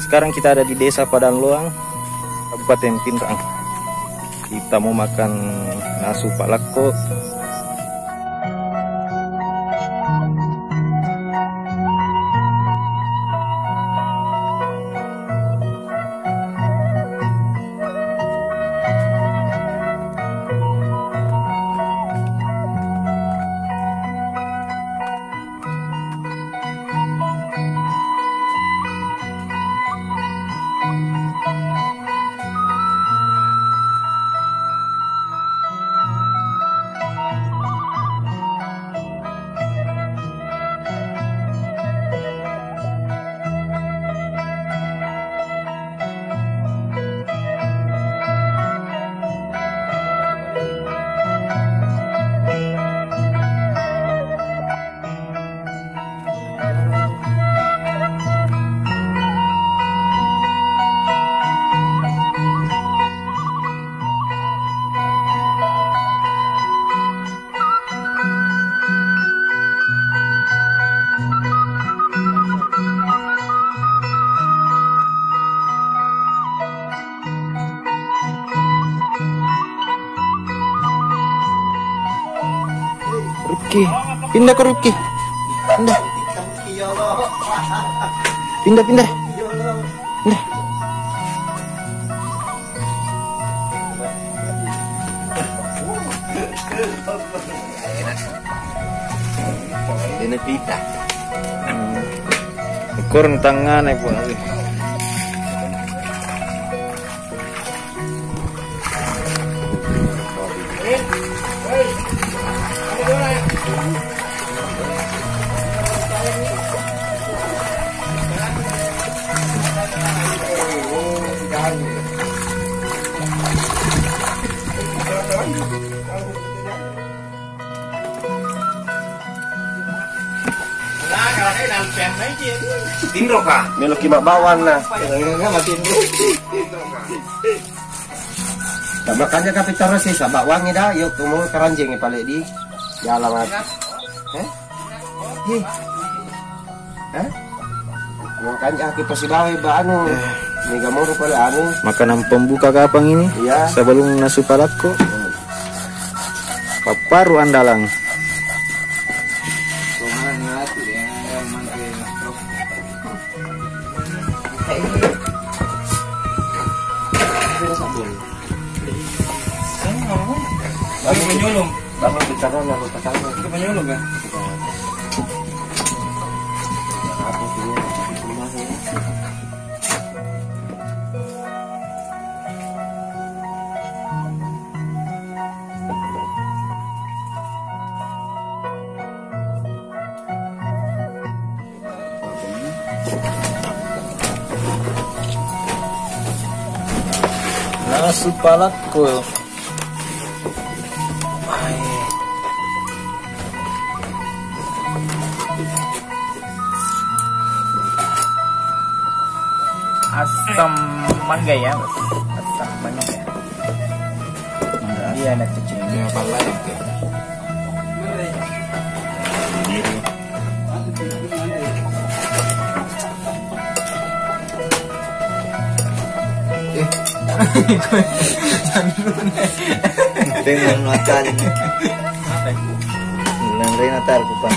Sekarang kita ada di Desa Padanloang, Kabupaten Pinrang. Kita mau makan nasu palako. Rifki, pindah ke Rifki. Pindah. Pindah. Pindah. Ini pita. Kurang tangan po. Tindro ka? Melo kimabawan na. Makanya kapitara sih sabak wangi dah. Yuk tumu keranjing pale di jalan mat. Makanya kita si bawe ba anu. Ni gamoro pala anu. Makanan pembuka kapang ini. Iya. Sebelum nasu palako. Paparu andalang. Baru menyulung. Baru bicara na ko tatalo. Itu menyulung kan? Aku tuh Nasu palako. Asam mangga ya, asam mangga. Dia anak kecil. Dia pala itu. Tengo makan. Lang rin natar ko pa.